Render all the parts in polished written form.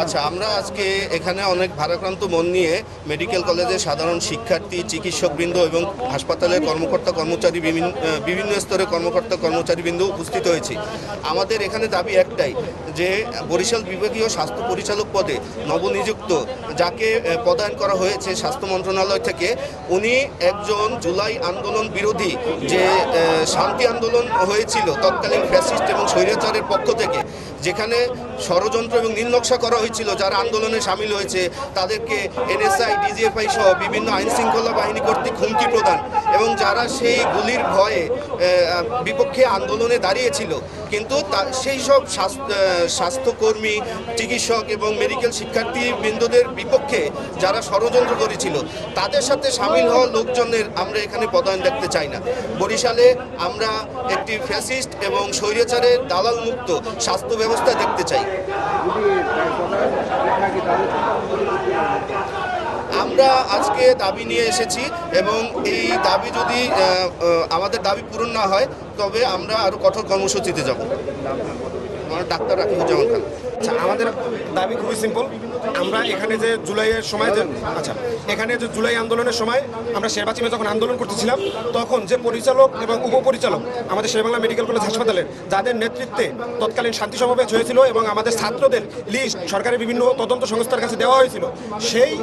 আচ্ছা, আমরা আজকে এখানে অনেক ভারাক্রান্ত মন নিয়ে মেডিকেল কলেজের সাধারণ শিক্ষার্থী, চিকিৎসকবৃন্দ এবং হাসপাতালের কর্মকর্তা কর্মচারী বিভিন্ন স্তরের কর্মকর্তা কর্মচারীবৃন্দ উপস্থিত হয়েছি। আমাদের এখানে দাবি একটাই যে বরিশাল বিভাগীয় স্বাস্থ্য পরিচালক পদে নবনিযুক্ত যাকে পদায়ন করা হয়েছে স্বাস্থ্য মন্ত্রণালয় থেকে, উনি একজন জুলাই আন্দোলন বিরোধী যে শান্তি আন্দোলন হয়েছিল তৎকালীন ফ্যাসিস্ট এবং স্বৈরাচারের পক্ষ থেকে, যেখানে ষড়যন্ত্র এবং নীলনকশা করা হয়েছিল, যারা আন্দোলনে সামিল হয়েছে তাদেরকে এনএসআই, ডিজিএফআই সহ বিভিন্ন আইনশৃঙ্খলা বাহিনী কর্তৃক হুমকি প্রদান এবং যারা সেই গুলির ভয়ে বিপক্ষে আন্দোলনে দাঁড়িয়েছিল, কিন্তু সেই সব স্বাস্থ্যকর্মী, চিকিৎসক এবং মেডিকেল শিক্ষার্থীবৃন্দদের বিপক্ষে যারা ষড়যন্ত্র করেছিল তাদের সাথে সামিল হওয়া লোকজনের আমরা এখানে পদায়ন দেখতে চাই না। বরিশালে আমরা একটি ফ্যাসিস্ট এবং স্বৈরাচারের দালাল মুক্ত স্বাস্থ্য ব্যবস্থা দেখতে চাই। আমরা আজকে দাবি নিয়ে এসেছি এবং এই দাবি যদি আমাদের দাবি পূরণ না হয় তবে আমরা আরও কঠোর কর্মসূচিতে যাব। ডাক্তার রাকিবুজ্জামান খান। আচ্ছা, আমাদের দাবি খুবই সিম্পল। আমরা এখানে যে জুলাইয়ের সময় এখানে যে জুলাই আন্দোলনের সময় আমরা শেরবাচিমে যখন আন্দোলন করতেছিলাম, তখন যে পরিচালক এবং উপপরিচালক আমাদের শেরেবাংলা মেডিকেল কলেজ হাসপাতালের, যাদের নেতৃত্বে তৎকালীন শান্তি সমাবেশ হয়েছিল এবং আমাদের ছাত্রদের লিস্ট সরকারের বিভিন্ন তদন্ত সংস্থার কাছে দেওয়া হয়েছিল, সেই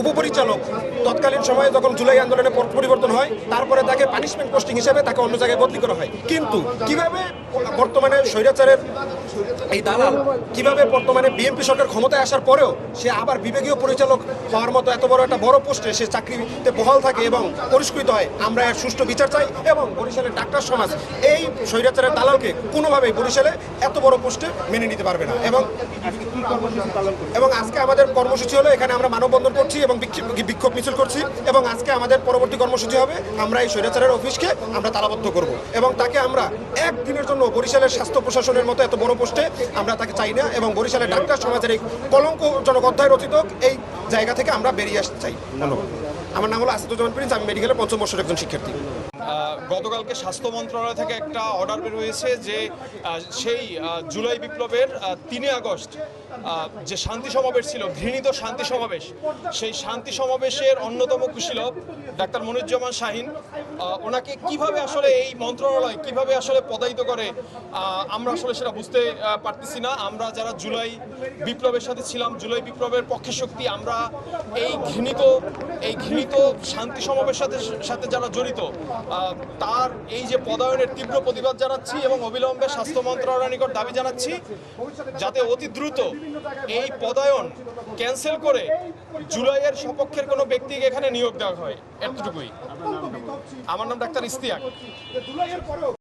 উপপরিচালক তৎকালীন সময়ে যখন জুলাই আন্দোলনে পরিবর্তন হয়, তারপরে তাকে পানিশমেন্ট পোস্টিং হিসেবে তাকে অন্য জায়গায় বদলি করা হয়। কিন্তু কিভাবে বর্তমানে স্বৈরাচারের এই দালাল কিভাবে বর্তমানে বিএনপি সরকার ক্ষমতায় আসার পরেও সে আবার বিভাগীয় পরিচালক হওয়ার মতো এত বড় একটা বড় পোস্টে সে চাকরিতে বহাল থাকে এবং পুরস্কৃত হয়। আমরা এর সুষ্ঠু বিচার চাই এবং বরিশালের ডাক্তার সমাজ এই স্বৈরাচারের দালালকে কোনোভাবেই বরিশালে এত বড় পোস্টে মেনে নিতে পারবে না। এবং আজকে আমাদের কর্মসূচি হলো, এখানে আমরা মানববন্ধন করছি এবং বিক্ষোভ মিছিল করছি এবং আজকে আমাদের পরবর্তী কর্মসূচি হবে আমরা এই স্বৈরাচারের অফিসকে আমরা তালাবদ্ধ করব এবং তাকে আমরা একদিনের জন্য বরিশালের স্বাস্থ্য প্রশাসনের মতো এত বড় পোস্টে আমরা তাকে চাই না এবং বরিশালের ডাক্তার সমাজের এই কলঙ্কজনক অধ্যায় রচিত এই জায়গা থেকে আমরা বেরিয়ে আসতে চাই। ধন্যবাদ। আমার নাম হলো আসাদুজ্জামান প্রিন্স, আমি মেডিকেলের ৫ম বর্ষের একজন শিক্ষার্থী। গতকালকে স্বাস্থ্য মন্ত্রণালয় থেকে একটা অর্ডার বের হয়েছে যে সেই জুলাই বিপ্লবের ৩ আগস্ট যে শান্তি সমাবেশ ছিল, ঘৃণিত শান্তি সমাবেশ, সেই শান্তি সমাবেশের অন্যতম কুশীলব ডাক্তার মনিরুজ্জামান শাহীন, ওনাকে কিভাবে আসলে এই মন্ত্রণালয় কিভাবে আসলে পদায়িত করে আমরা আসলে সেটা বুঝতে পারতেছি না। আমরা যারা জুলাই বিপ্লবের সাথে ছিলাম, জুলাই বিপ্লবের পক্ষে শক্তি, আমরা এই ঘৃণিত শান্তি সমাবেশের সাথে যারা জড়িত তার এই যে পদায়নের তীব্র প্রতিবাদ জানাচ্ছি এবং অবিলম্বে স্বাস্থ্য মন্ত্রণালয়ের নিকট দাবি জানাচ্ছি যাতে অতি দ্রুত এই পদায়ন ক্যান্সেল করে জুলাইয়ের সপক্ষের কোনো ব্যক্তিকে এখানে নিয়োগ দেওয়া হয়। এতটুকুই। আমার নাম ডাক্তার ইস্তিয়াক।